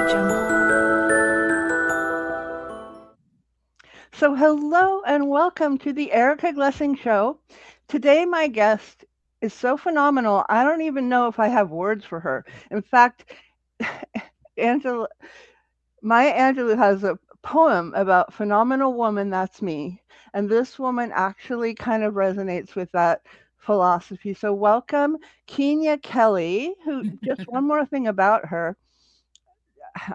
So, hello and welcome to the Erica Glessing Show. Today, my guest is so phenomenal. I don't even know if I have words for her. In fact, Angela, Maya Angelou has a poem about phenomenal woman, that's me. And this woman actually kind of resonates with that philosophy. So, welcome, Keenya Kelly, who just one more thing about her.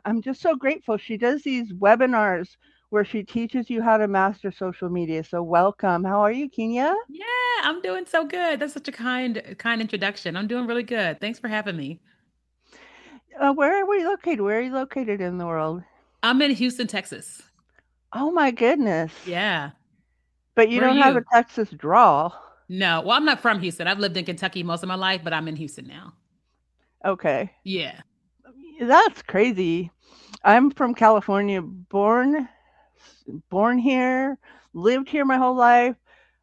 I'm just so grateful. She does these webinars where she teaches you how to master social media. So welcome. How are you, Kenya? Yeah, I'm doing so good. That's such a kind introduction. I'm doing really good. Thanks for having me. Where are we located? Where are you located in the world? I'm in Houston, Texas. Oh my goodness. Yeah. But you Where are don't have a you? Texas drawl. No. Well, I'm not from Houston. I've lived in Kentucky most of my life, but I'm in Houston now. Okay. Yeah. That's crazy. I'm from California, born here, lived here my whole life.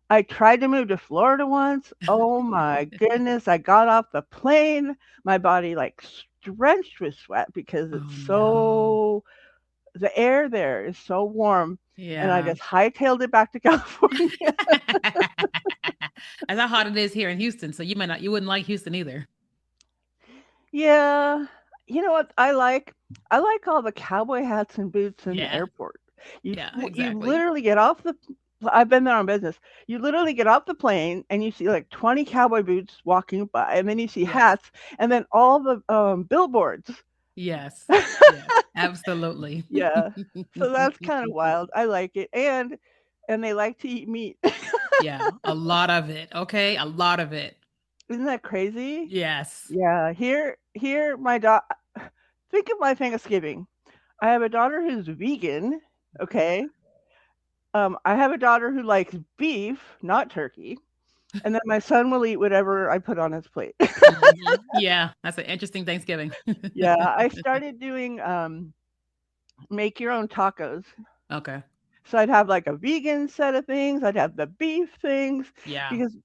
I tried to move to Florida once. Oh my goodness. I got off the plane. My body like drenched with sweat because it's Oh no. so the air there is so warm. And I Yeah. just hightailed it back to California. That's how hot it is here in Houston, so you wouldn't like Houston either. Yeah. You know what I like? I like all the cowboy hats and boots in the Yeah. airport. Yeah, You exactly. literally get off the I've been there on business. You literally get off the plane and you see like 20 cowboy boots walking by, and then you see Yes. hats, and then all the billboards. Yes. Yes. Absolutely. Yeah. So that's kind of wild. I like it. And they like to eat meat. Yeah, a lot of it. Okay, a lot of it. Isn't that crazy? Yes. Yeah. Here my think of my Thanksgiving. I have a daughter who's vegan, okay? I have a daughter who likes beef, not turkey, and then my son will eat whatever I put on his plate. Yeah, that's an interesting Thanksgiving. Yeah, I started doing, make your own tacos. Okay. So I'd have, like, a vegan set of things, I'd have the beef things, Yeah. because,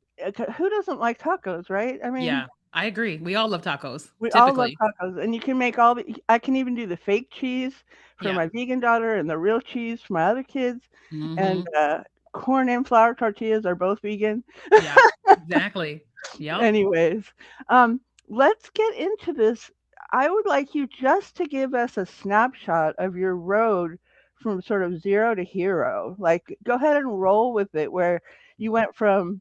who doesn't like tacos, right? I mean, Yeah. I agree. We all love tacos, we all love typically. tacos, and you can make all the I can even do the fake cheese for Yeah. my vegan daughter and the real cheese for my other kids, and, Mhm. corn and flour tortillas are both vegan. Yeah. Exactly. Yep. Anyways, um, let's get into this. I would like you just to give us a snapshot of your road from sort of 0 to hero. Like, go ahead and roll with it where you went from,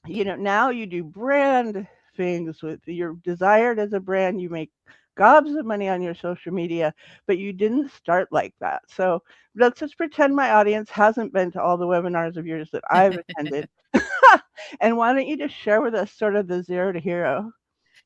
now you do brand things with you're desired as a brand, you make gobs of money on your social media, but you didn't start like that. So let's just pretend my audience hasn't been to all the webinars of yours that I've attended. And why don't you just share with us sort of the 0 to hero?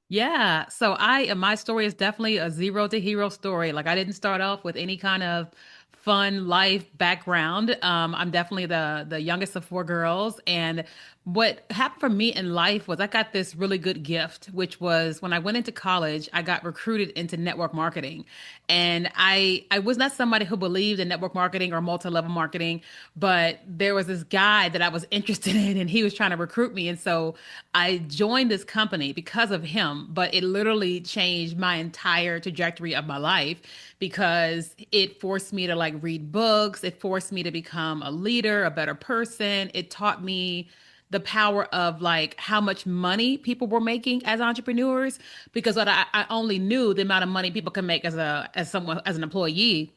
Yeah. So my story is definitely a zero to hero story. Like I didn't start off with any kind of fun life background. I'm definitely the youngest of four girls, and what happened for me in life was I got this really good gift, which was when I went into college, I got recruited into network marketing, and I was not somebody who believed in network marketing or multi-level marketing, but there was this guy that I was interested in, and he was trying to recruit me, and so I joined this company because of him, but it literally changed my entire trajectory of my life because it forced me to like read books. It forced me to become a leader, a better person. It taught me the power of like how much money people were making as entrepreneurs because I only knew the amount of money people can make as someone as an employee.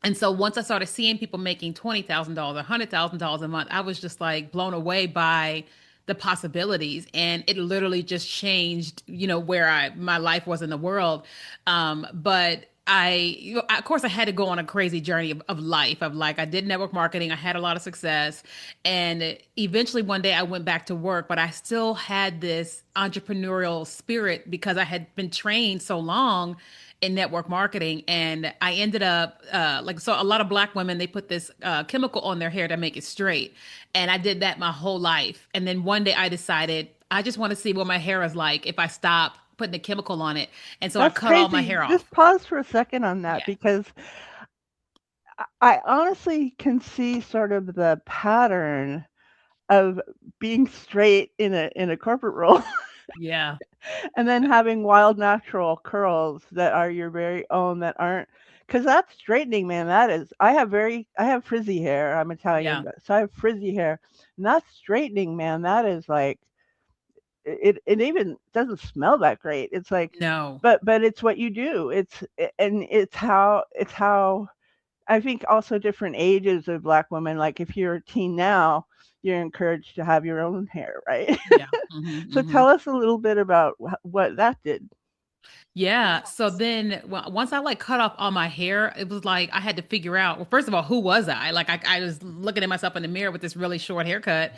And so once I started seeing people making $20,000, $100,000 a month, I was just like blown away by the possibilities. And it literally just changed, where my life was in the world. But of course, I had to go on a crazy journey of life of like, I did network marketing. I had a lot of success. And eventually one day I went back to work, but I still had this entrepreneurial spirit because I had been trained so long in network marketing, and I ended up like, so a lot of black women, they put this chemical on their hair to make it straight, and I did that my whole life. And then one day I decided I just want to see what my hair is like if I stop putting the chemical on it, and so I That's cut all my crazy. hair Just off. pause for a second on that Yeah. because I honestly can see sort of the pattern of being straight in a corporate role. Yeah. And then having wild natural curls that are your very own that aren't, because that's straightening, man. That is, I have frizzy hair. I'm Italian, Yeah. so I have frizzy hair, and that's straightening, man. That is like it even doesn't smell that great. It's like, No. but it's what you do. And it's how I think also different ages of Black women. Like if you're a teen now, you're encouraged to have your own hair, right? Yeah. Hmm. So Hmm. tell us a little bit about what that did. Yeah. So then once I like cut off all my hair, it was like I had to figure out, well, first of all, who was I? Like I was looking at myself in the mirror with this really short haircut.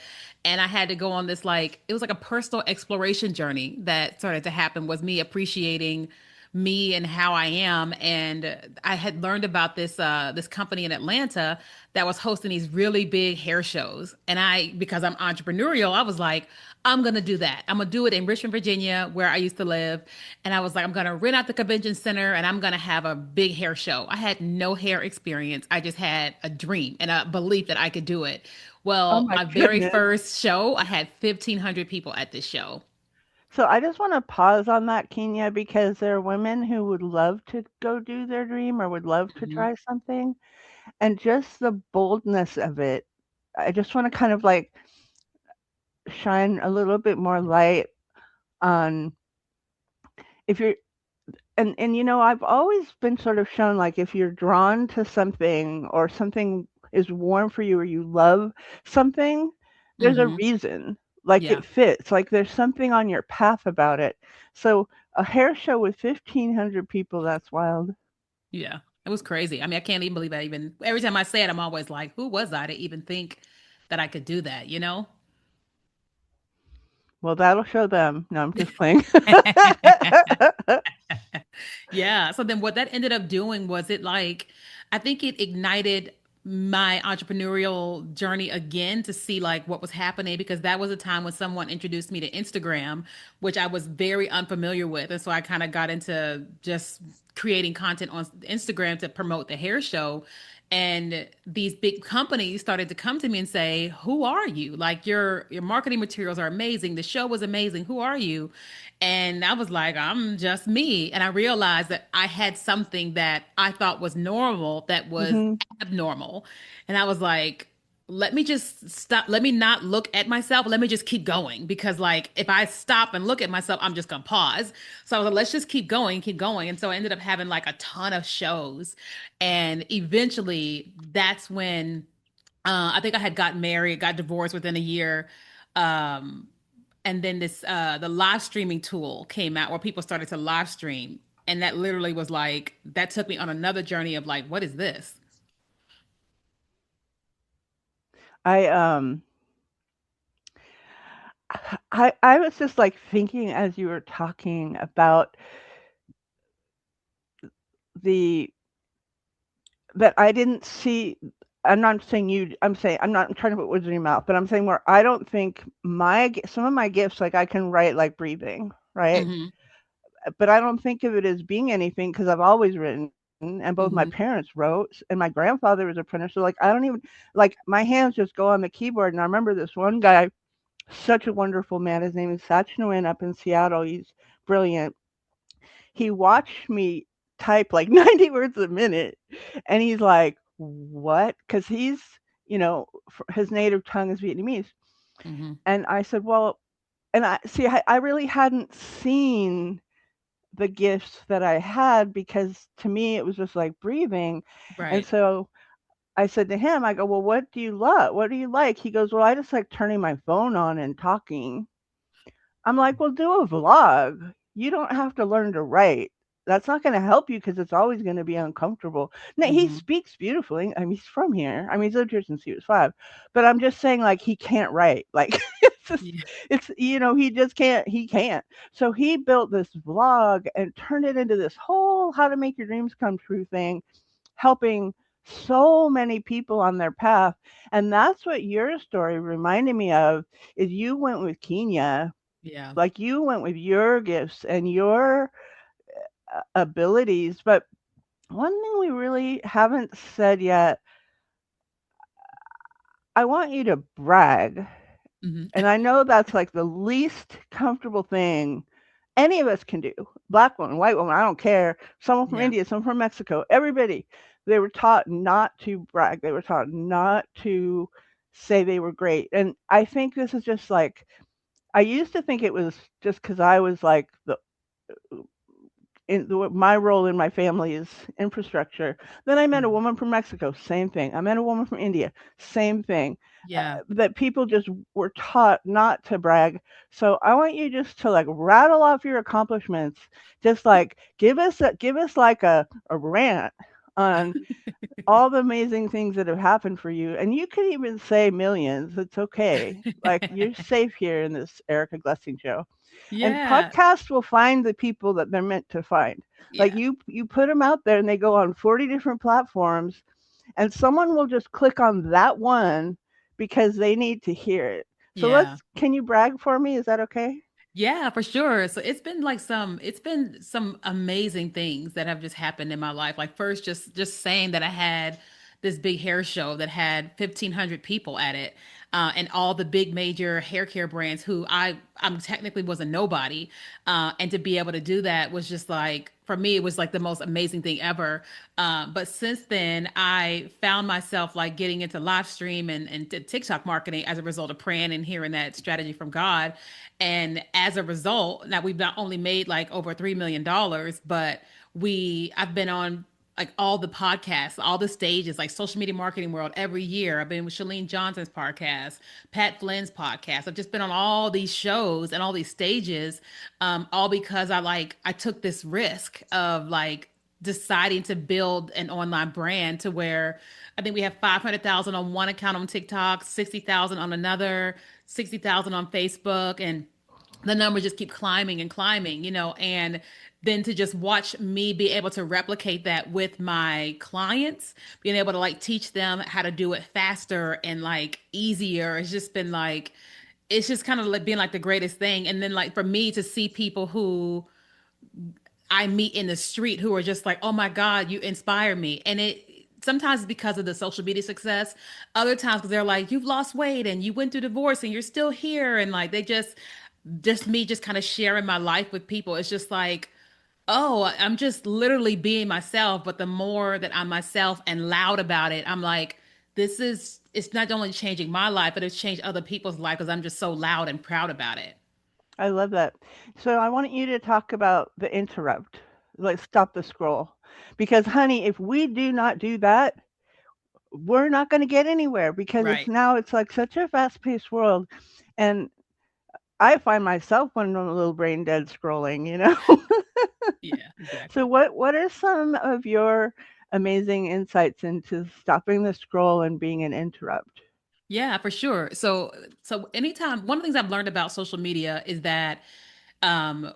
And I had to go on this like, it was like a personal exploration journey that started to happen, was me appreciating me and how I am. And I had learned about this company in Atlanta that was hosting these really big hair shows. And I, because I'm entrepreneurial, I was like, I'm gonna do that. I'm gonna do it in Richmond, Virginia, where I used to live. And I was like, I'm gonna rent out the convention center and I'm gonna have a big hair show. I had no hair experience. I just had a dream and a belief that I could do it. Oh Well, my my very goodness. first show, I had 1,500 people at this show. So I just want to pause on that, Kenya, because there are women who would love to go do their dream or would love to Hmm. try something, and just the boldness of it. I just want to kind of like shine a little bit more light on if you're and I've always been sort of shown like if you're drawn to something or something is warm for you or you love something, there's a Hmm. reason. Like Yeah. it fits. Like there's something on your path about it. So a hair show with 1,500 people, that's wild. Yeah. It was crazy. I mean, I can't even believe I even, every time I say it, I'm always like, who was I to even think that I could do that, you know? Well, that'll show them. No, I'm just playing. Yeah. So then what that ended up doing was it like, I think it ignited my entrepreneurial journey again to see like what was happening, because that was a time when someone introduced me to Instagram, which I was very unfamiliar with. And so I kind of got into just creating content on Instagram to promote the hair show. And these big companies started to come to me and say, "Who are you? Like your marketing materials are amazing. The show was amazing. Who are you?" And I was like, I'm just me. And I realized that I had something that I thought was normal that was Hmm. abnormal. And I was like, let me just stop. Let me not look at myself. Let me just keep going. Because, like, if I stop and look at myself, I'm just going to pause. So I was like, let's just keep going, keep going. And so I ended up having like a ton of shows. And eventually, that's when I think I had gotten married, got divorced within a year. Um, and then this the live streaming tool came out where people started to live stream, and that literally was like that took me on another journey of like, what is this? I um I was just like thinking as you were talking about the that I didn't see. I'm not saying you. I'm saying I'm not. I'm trying to put words in your mouth, but I'm saying where I don't think some of my gifts, like I can write like breathing, right? Mm-hmm. But I don't think of it as being anything because I've always written, and both my Mm-hmm. parents wrote, and my grandfather was a printer. So like I don't even like my hands just go on the keyboard. And I remember this one guy, such a wonderful man. His name is Satch Nguyen up in Seattle. He's brilliant. He watched me type like 90 words a minute, and he's like, what? Because he's, his native tongue is Vietnamese. Mm-hmm. And I said, well, and I see, I really hadn't seen the gifts that I had because to me it was just like breathing. And Right. so I said to him, I go, well, what do you love? What do you like? He goes, well, I just like turning my phone on and talking. I'm like, "Well, do a vlog. You don't have to learn to write. That's not gonna help you because it's always gonna be uncomfortable." Now, he Mm-hmm. speaks beautifully. I mean, he's from here. I mean, he's lived here since he was 5. But I'm just saying, like, he can't write. Like, it's just Yeah. he just can't. So he built this vlog and turned it into this whole how to make your dreams come true thing, helping so many people on their path. And that's what your story reminded me of, is you went with Kenya, Yeah. like you went with your gifts and your abilities. But one thing we really haven't said yet, I want you to brag. Mhm. And I know that's like the least comfortable thing any of us can do. Black woman, white woman, I don't care. Someone from Yeah. India, someone from Mexico, everybody. They were taught not to brag. They were taught not to say they were great. And I think this is just like, I used to think it was just because I was like my role in my family is infrastructure. Then I met a Mhm. woman from Mexico, same thing. I met a woman from India, same thing. Yeah. That people just were taught not to brag. So I want you just to like rattle off your accomplishments. Just like give us like a rant on all the amazing things that have happened for you. And you could even say millions. It's okay. Like you're safe here in this Erica Glessing show. And Yeah. podcasts will find the people that they're meant to find. Like Yeah. you put them out there and they go on 40 different platforms and someone will just click on that one because they need to hear it. So Yeah. can you brag for me? Is that okay? Yeah, for sure. So it's been some amazing things that have just happened in my life. Like first just saying that I had this big hair show that had 1,500 people at it. And all the big major hair care brands who I'm technically was a nobody. And to be able to do that was just like for me it was like the most amazing thing ever. But since then I found myself like getting into live stream and TikTok marketing as a result of praying and hearing that strategy from God. And as a result, now we've not only made like over $3 million, but I've been on like all the podcasts, all the stages, like Social Media Marketing World every year. I've been with Shalene Johnson's podcast, Pat Flynn's podcast. I've just been on all these shows and all these stages, all because I took this risk of like deciding to build an online brand to where I think we have 500,000 on one account on TikTok, 60,000 on another, 60,000 on Facebook, and the numbers just keep climbing and climbing, and then to just watch me be able to replicate that with my clients, being able to like teach them how to do it faster and like easier. It's just been like, it's just kind of like being like the greatest thing. And then like for me to see people who I meet in the street who are just like, oh my God, you inspire me. And it sometimes it's because of the social media success. Other times because they're like, you've lost weight and you went through divorce and you're still here. And like they just me just kind of sharing my life with people. It's just like, oh, I'm just literally being myself. But the more that I'm myself and loud about it, I'm like, it's not only changing my life, but it's changed other people's life because I'm just so loud and proud about it. I love that. So I want you to talk about the interrupt. Like stop the scroll. Because honey, if we do not do that, we're not going to get anywhere because Right. it's like such a fast-paced world and I find myself when I'm a little brain dead scrolling. Yeah, So exactly. what are some of your amazing insights into stopping the scroll and being an interrupt? Yeah, for sure. So anytime one of the things I've learned about social media is that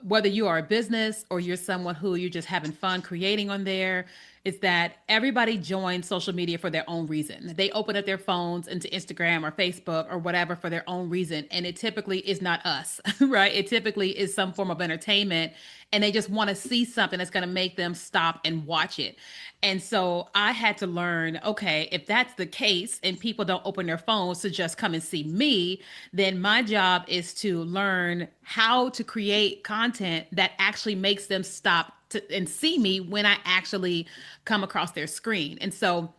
whether you are a business or you're someone who you're just having fun creating on there, is that everybody joins social media for their own reason. They open up their phones into Instagram or Facebook or whatever for their own reason. And it typically is not us, right? It typically is some form of entertainment. And they just want to see something that's going to make them stop and watch it. And so I had to learn, okay, if that's the case and people don't open their phones to just come and see me, then my job is to learn how to create content that actually makes them stop and see me when I actually come across their screen. And so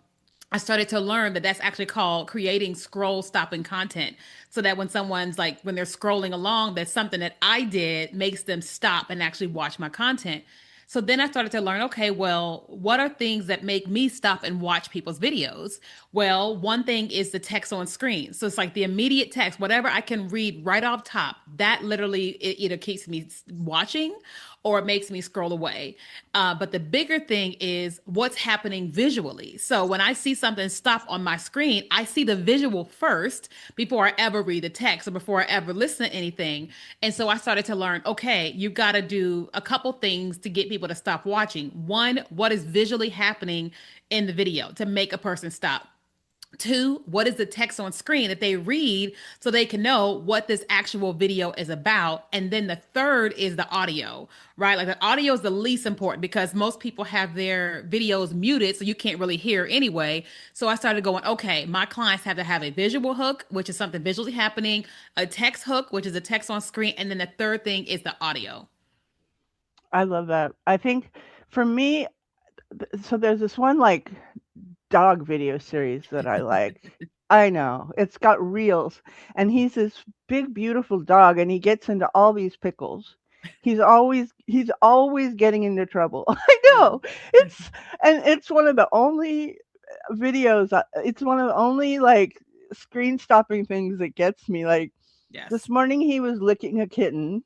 I started to learn that that's actually called creating scroll stopping content. So that when someone's like, when they're scrolling along, that something that I did makes them stop and actually watch my content. So then I started to learn, okay, well, what are things that make me stop and watch people's videos? Well, one thing is the text on screen. So it's like the immediate text, whatever I can read right off top, that literally it either keeps me watching or it makes me scroll away. But the bigger thing is what's happening visually. So when I see something stop on my screen, I see the visual first before I ever read the text or before I ever listen to anything. And so I started to learn, okay, you've got to do a couple things to get people to stop watching. One, what is visually happening in the video to make a person stop? Two, what is the text on screen that they read so they can know what this actual video is about? And then the third is the audio, right? Like the audio is the least important because most people have their videos muted, so you can't really hear anyway. So I started going, okay, my clients have to have a visual hook, which is something visually happening, a text hook, which is a text on screen, and then the third thing is the audio. I love that. I think for me, so there's this one like dog video series that I like. I know. It's got reels and he's this big beautiful dog and he gets into all these pickles. He's always getting into trouble. I know. It's and it's one of the only videos it's one of the only like screen stopping things that gets me. Like this Yes. morning he was licking a kitten.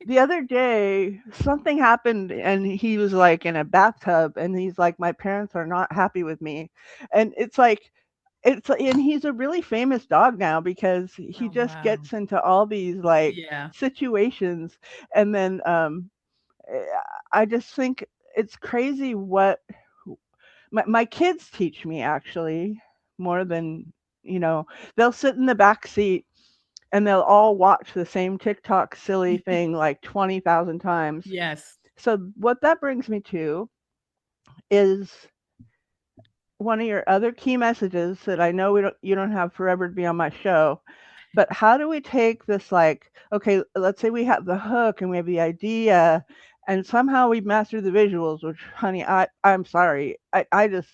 The other day, something happened and he was like in a bathtub and he's like, my parents are not happy with me. And and he's a really famous dog now because he Oh, just wow. gets into all these like Yeah. situations. And then eh, I just think it's crazy what my kids teach me actually more than, you know, they'll sit in the back seat and they'll all watch the same TikTok silly thing like 20,000 times. Yes. So what that brings me to is one of your other key messages that I know you don't have forever to be on my show, but how do we take this like, okay, let's say we have the hook and we have the idea and somehow we master the visuals, which honey, I'm sorry. I just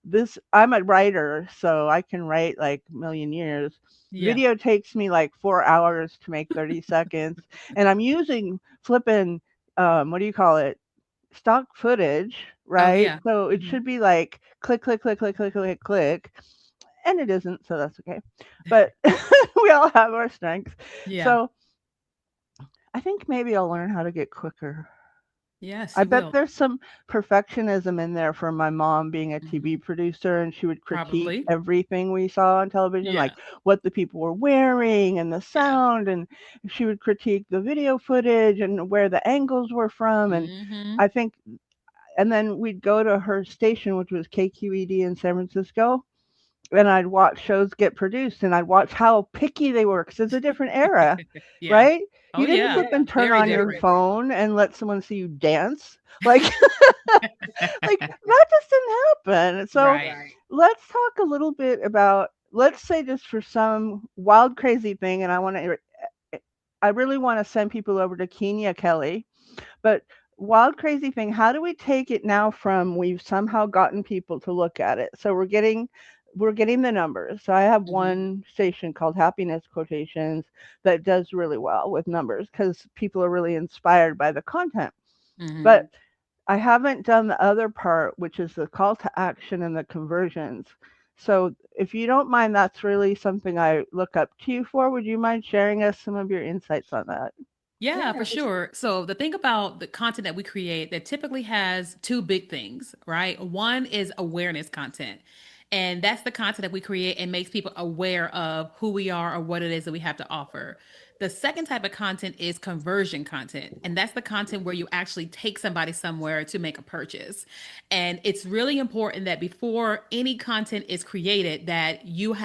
this I'm a writer, so I can write like a million years. Yeah. Video takes me like 4 hours to make 30 seconds. And I'm using flipping what do you call it? Stock footage, Oh, right? yeah. So it Mhm. should be like click, click, click, click, click, click, click. And it isn't, so that's okay. But we all have our strengths. Yeah. So I think maybe I'll learn how to get quicker. Yes, I you bet will. there's some perfectionism in there from my mom being a TV Mhm. producer, and she would critique Probably. everything we saw on television, Yeah. like what the people were wearing and the Yeah. sound, and she would critique the video footage and where the angles were from. And Mhm. I think and then we'd go to her station, which was KQED in San Francisco, and I'd watch shows get produced, and I'd watch how picky they were because it's a different era, Yeah. right? Oh, You didn't yeah. flip and turn Very on your different. phone and let someone see you dance, like like that just didn't happen. So Right. let's talk a little bit about, let's say just for some wild crazy thing, and I really want to send people over to Keenya Kelly, but wild crazy thing, how do we take it now from we've somehow gotten people to look at it? So we're getting the numbers. So I have Mhm. one station called Happiness Quotations that does really well with numbers because people are really inspired by the content. Mhm. But I haven't done the other part, which is the call to action and the conversions. So if you don't mind, that's really something I look up to you for. Would you mind sharing us some of your insights on that? Yeah, for sure. So the thing about the content that we create that typically has two big things, right? One is awareness content. And that's the content that we create and makes people aware of who we are or what it is that we have to offer. The second type of content is conversion content. And that's the content where you actually take somebody somewhere to make a purchase. And it's really important that before any content is created that you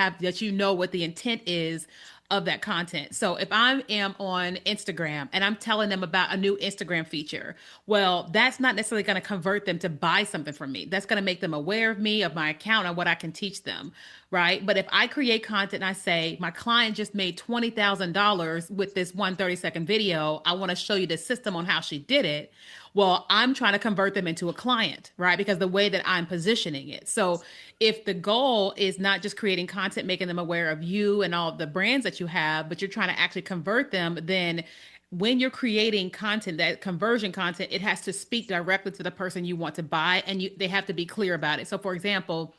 know what the intent is of that content. So if I am on Instagram and I'm telling them about a new Instagram feature, well, that's not necessarily going to convert them to buy something from me. That's going to make them aware of me, of my account, and what I can teach them, right? But if I create content and I say, my client just made $20,000 with this 1 30-second video, I want to show you the system on how she did it. Well, I'm trying to convert them into a client, right? Because the way that I'm positioning it. So if the goal is not just creating content, making them aware of you and all the brands that you have, but you're trying to actually convert them, then when you're creating content, that conversion content, it has to speak directly to the person you want to buy, and they have to be clear about it. So for example,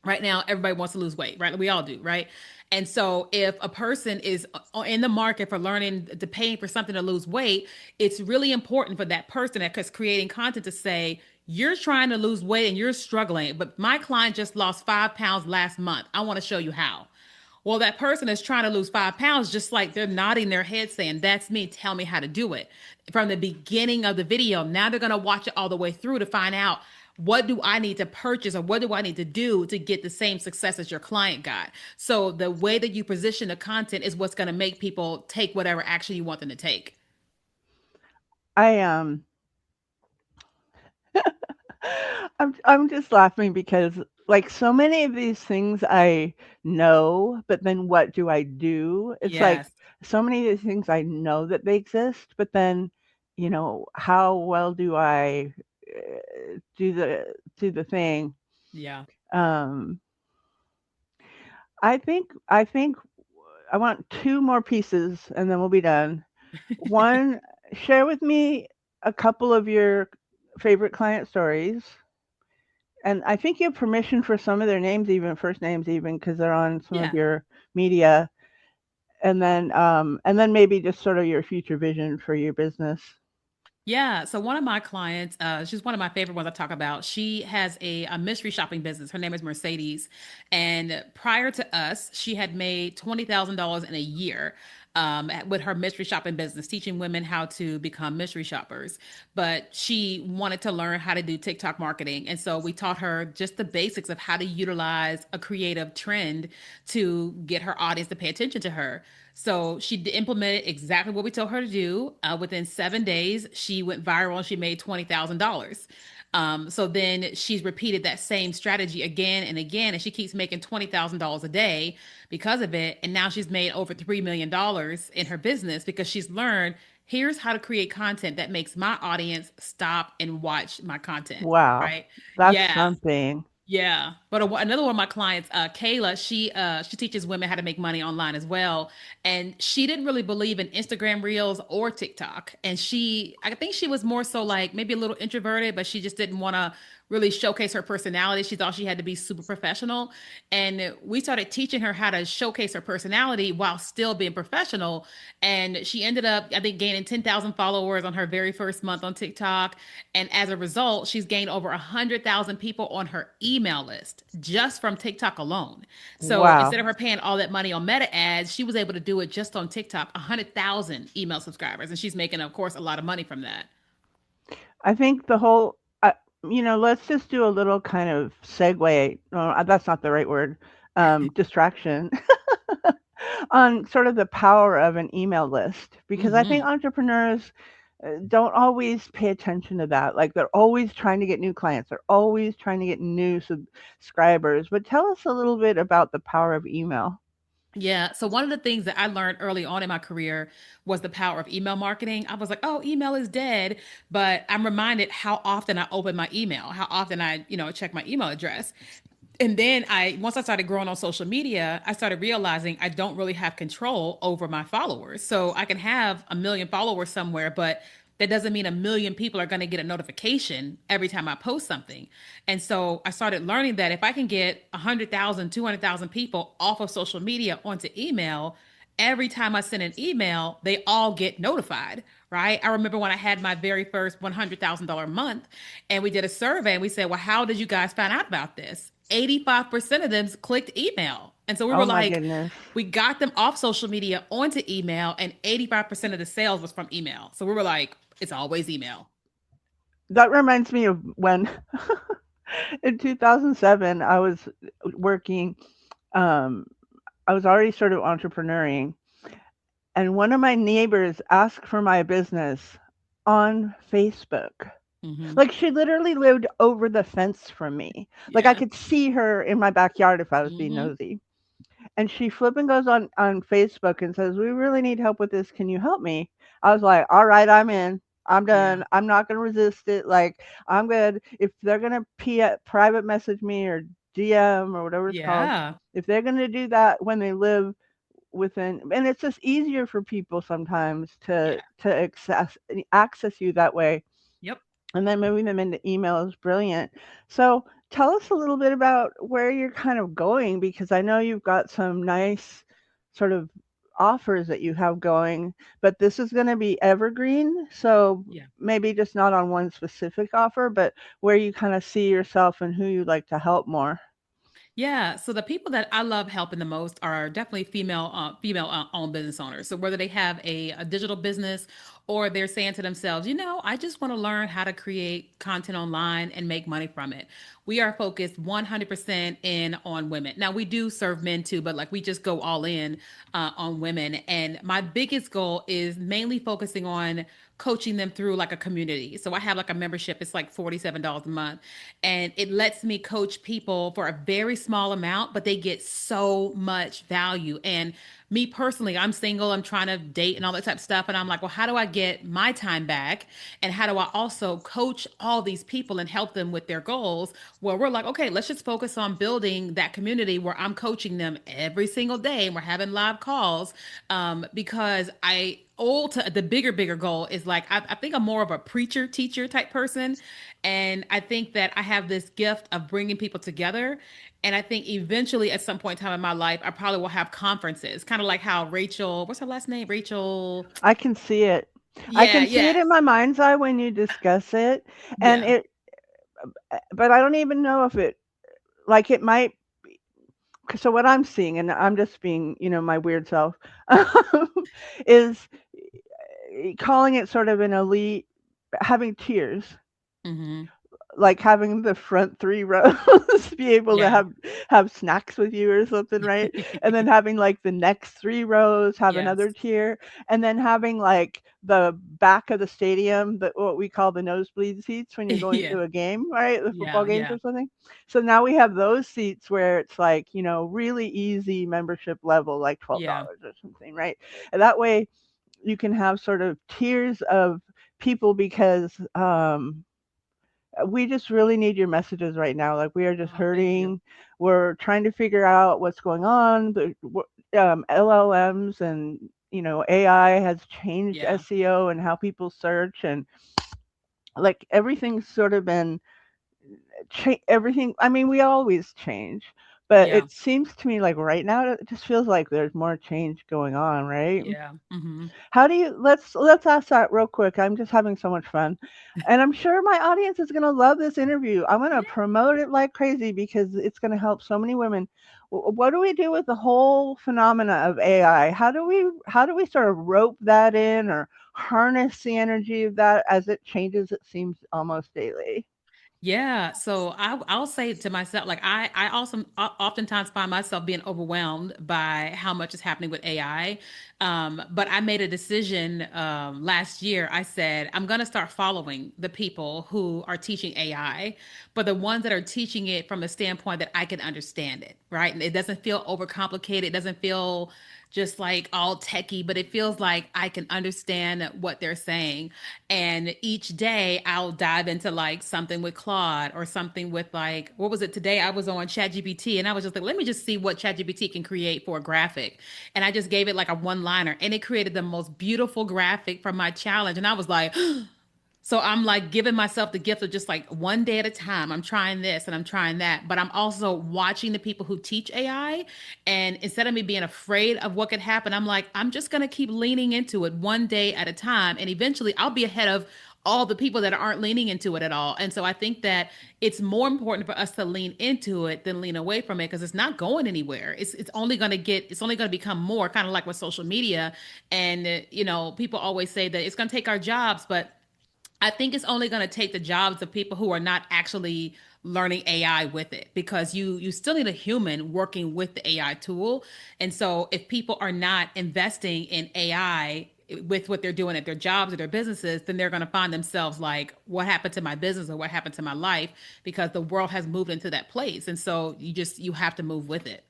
right now everybody wants to lose weight, right? We all do, right? And so if a person is in the market for learning to paying for something to lose weight, it's really important for that person that's creating content to say, you're trying to lose weight and you're struggling, but my client just lost 5 pounds last month. I want to show you how. Well, that person is trying to lose 5 pounds, just like they're nodding their head saying, that's me, tell me how to do it. From the beginning of the video, now they're going to watch it all the way through to find out what do I need to purchase or what do I need to do to get the same success as your client got? So the way that you position the content is what's going to make people take whatever action you want them to take. I I'm just laughing because like so many of these things I know, but then what do I do? It's like Yes. so many of these things I know that they exist, but then how well do I do the thing? Yeah. Um, I think I want two more pieces and then we'll be done. One, share with me a couple of your favorite client stories. And I think you have permission for some of their names, even first names, even because they're on some of Yeah. your media. And then maybe just sort of your future vision for your business. Yeah. So one of my clients, she's one of my favorite ones I talk about. She has a mystery shopping business. Her name is Mercedes. And prior to us, she had made $20,000 in a year with her mystery shopping business, teaching women how to become mystery shoppers. But she wanted to learn how to do TikTok marketing. And so we taught her just the basics of how to utilize a creative trend to get her audience to pay attention to her. So she implemented exactly what we told her to do. Within 7 days, she went viral and she made $20,000. So then she's repeated that same strategy again and again, and she keeps making $20,000 a day because of it. And now she's made over $3 million in her business because she's learned here's how to create content that makes my audience stop and watch my content. Wow, Right? that's Yeah. something. Yeah, but another one of my clients, Kayla, she teaches women how to make money online as well, and she didn't really believe in Instagram Reels or TikTok, and I think she was more so like maybe a little introverted, but she just didn't want to really showcase her personality. She thought she had to be super professional, and we started teaching her how to showcase her personality while still being professional, and she ended up, I think, gaining 10,000 followers on her very first month on TikTok. And as a result, she's gained over 100,000 people on her email list just from TikTok alone. So instead Wow. of her paying all that money on Meta ads, she was able to do it just on TikTok, 100,000 email subscribers. And she's making, of course, a lot of money from that. I think the whole, let's just do a little kind of segue. No, that's not the right word. Distraction on sort of the power of an email list because I think Hmm. entrepreneurs don't always pay attention to that. Like they're always trying to get new clients, they're always trying to get new subscribers. But tell us a little bit about the power of email. Yeah. So one of the things that I learned early on in my career was the power of email marketing. I was like, oh, email is dead. But I'm reminded how often I open my email, how often I, check my email address. And then once I started growing on social media, I started realizing I don't really have control over my followers. So I can have a million followers somewhere, but that doesn't mean a million people are going to get a notification every time I post something. And so I started learning that if I can get 100,000, 200,000 people off of social media onto email, every time I send an email, they all get notified, right? I remember when I had my very first $100,000 month and we did a survey and we said, well, how did you guys find out about this? 85% of them clicked email. And so we were Oh my like, goodness. we got them off social media onto email, and 85% of the sales was from email. So we were like, it's always email. That reminds me of when in 2007 I was working, um, I was already sort of entrepreneuring, and one of my neighbors asked for my business on Facebook. Hmm. Like she literally lived over the fence from me. Like I Yeah. could see her in my backyard if I was being Hmm. nosy. And she flipping goes on Facebook and says, "We really need help with this. Can you help me?" I was like, "All right, I'm in. I'm Yeah. done. I'm not gonna resist it. Like I'm good. If they're gonna private message me or DM or whatever it's called, Yeah. if they're gonna do that when they live within, and it's just easier for people sometimes Yeah. to access you that way, Yep. and then moving them into email is brilliant. So tell us a little bit about where you're kind of going because I know you've got some nice sort of offers that you have going, but this is going to be evergreen. So Yeah. maybe just not on one specific offer, but where you kind of see yourself and who you'd like to help more. Yeah, so the people that I love helping the most are definitely female owned business owners. So whether they have a digital business or they're saying to themselves, I just want to learn how to create content online and make money from it. We are focused 100% in on women. Now, we do serve men too, but like we just go all in on women. And my biggest goal is mainly focusing on coaching them through like a community. So I have like a membership, it's like $47 a month. And it lets me coach people for a very small amount, but they get so much value. And me personally, I'm single, I'm trying to date and all that type of stuff. And I'm like, well, how do I get my time back? And how do I also coach all these people and help them with their goals? Well, we're like, okay, let's just focus on building that community where I'm coaching them every single day and we're having live calls. Because the bigger goal is like I think I'm more of a preacher teacher type person, and I think that I have this gift of bringing people together. And I think eventually at some point in time in my life I probably will have conferences, kind of like how Rachel, what's her last name, Rachel. I can see it. I Yeah, can see it yeah, in my mind's eye when you discuss it, and yeah. but I don't even know if it, like, it might. So what I'm seeing, and I'm just being, my weird self, is calling it sort of an elite, having tiers, Mm-hmm. like having the front 3 rows be able to Yeah. have snacks with you or something, right? And then having, like, the next 3 rows have Yes. another tier, and then having, like, the back of the stadium, what we call the nosebleed seats when you're going Yeah. to a game, right? The football Yeah. games Yeah. or something. So now we have those seats where it's like, really easy membership level, like Yeah. $12 or something, right? And that way you can have sort of tiers of people because, we just really need your messages right now. Like, we are just Oh, thank you. hurting. We're trying to figure out what's going on. LLMs and, AI has changed Yeah. SEO and how people search, and like everything's sort of been everything. I mean, we always change, but Yeah. it seems to me like right now it just feels like there's more change going on, right? Yeah. Mm-hmm. How do you let's ask that real quick. I'm just having so much fun. And I'm sure my audience is going to love this interview. I'm going to Yeah. promote it like crazy because it's going to help so many women. What do we do with the whole phenomena of AI? How do we sort of rope that in or harness the energy of that as it changes, it seems almost daily? Yeah, so I'll say to myself, like I also oftentimes find myself being overwhelmed by how much is happening with AI. But I made a decision last year. I said I'm going to start following the people who are teaching AI, but the ones that are teaching it from a standpoint that I can understand it, right? And it doesn't feel overcomplicated. It doesn't feel just like all techie, but it feels like I can understand what they're saying. And each day I'll dive into like something with Claude or something with like, what was it today? I was on ChatGPT and I was just like, let me just see what ChatGPT can create for a graphic. And I just gave it like a one liner and it created the most beautiful graphic for my challenge. And I was like, so I'm like giving myself the gift of just like one day at a time. I'm trying this and I'm trying that, but I'm also watching the people who teach AI. And instead of me being afraid of what could happen, I'm like, I'm just going to keep leaning into it one day at a time. And eventually I'll be ahead of all the people that aren't leaning into it at all. And so I think that it's more important for us to lean into it than lean away from it because it's not going anywhere. It's only going to become more kind of like with social media. And, people always say that it's going to take our jobs, but I think it's only going to take the jobs of people who are not actually learning AI with it because you still need a human working with the AI tool. And so if people are not investing in AI with what they're doing at their jobs or their businesses, then they're going to find themselves like, what happened to my business or what happened to my life? Because the world has moved into that place. And so you have to move with it.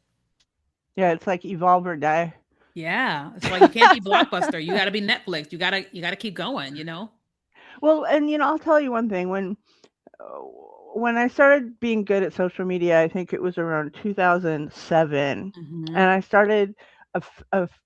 Yeah, it's like evolve or die. Yeah. It's like you can't be Blockbuster. You gotta be Netflix. You gotta keep going. Well, and I'll tell you one thing. Uh, when I started being good at social media, I think it was around 2007, Hmm. and I started a, f- a f-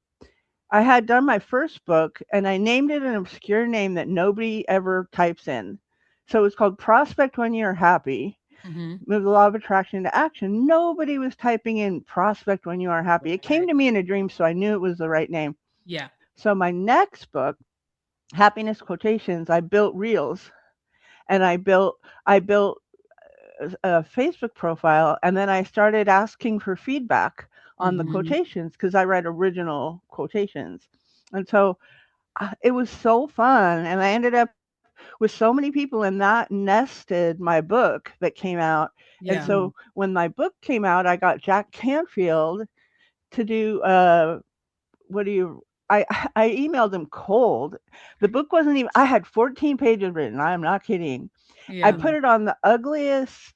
I had done my first book, and I named it an obscure name that nobody ever types in. So it's called Prospect When You're Happy. Hmm. Move the law of attraction into action. Nobody was typing in Prospect When You Are Happy. It came Right. to me in a dream, so I knew it was the right name. Yeah. So my next book, Happiness Quotations, I built reels, and I built a Facebook profile, and then I started asking for feedback on the Hmm. quotations because I write original quotations. And so it was so fun, and I ended up with so many people, and that nested my book that came out. And Yeah. so when my book came out, I got Jack Canfield to do what do you I I emailed him cold. The book wasn't even I had 14 pages written. I am not kidding. I Yeah. put it on the ugliest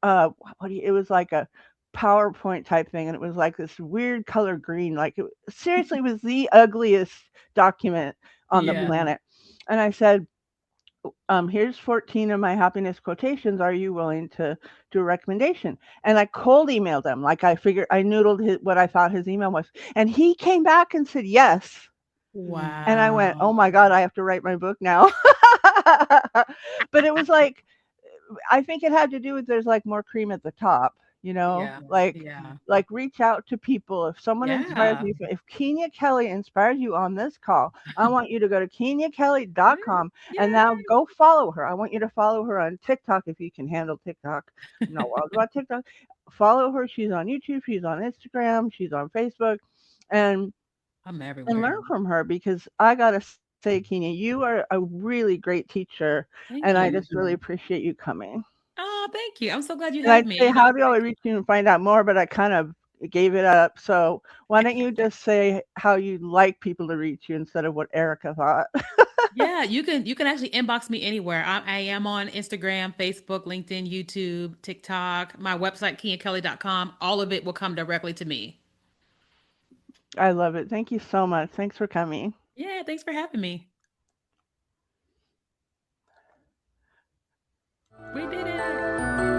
what do you, it was like a PowerPoint type thing, and it was like this weird color green. Like it seriously was the ugliest document on the Yeah. planet. And I said, here's 14 of my happiness quotations. Are you willing to do a recommendation? And I cold emailed him. Like I figured I noodled what I thought his email was. And he came back and said yes. And I went, oh my God, Wow. I have to write my book now. But it was like, I think it had to do with there's like more cream at the top, you know, Yeah. Yeah. like reach out to people. If someone inspires Yeah. you, if Keenya Kelly inspires you on this call, I want you to go to Yeah. KeenyaKelly.com and now Yes. go follow her. I want you to follow her on TikTok if you can handle TikTok. I'm not wild about TikTok. Follow her. She's on YouTube. She's on Instagram. She's on Facebook, and I'm and everywhere. learn from her because I gotta say, Keenya, you are a really great teacher, and I Thank just you. really appreciate you coming. Oh, thank you. I'm so glad you And I'd had me. say, how do I reach you and find out more? But I kind of gave it up. So why don't you just say how you'd like people to reach you instead of what Erica thought? Yeah, you can actually inbox me anywhere. I am on Instagram, Facebook, LinkedIn, YouTube, TikTok, my website, KeenyaKelly.com. All of it will come directly to me. I love it. Thank you so much. Thanks for coming. Yeah, thanks for having me. We did it.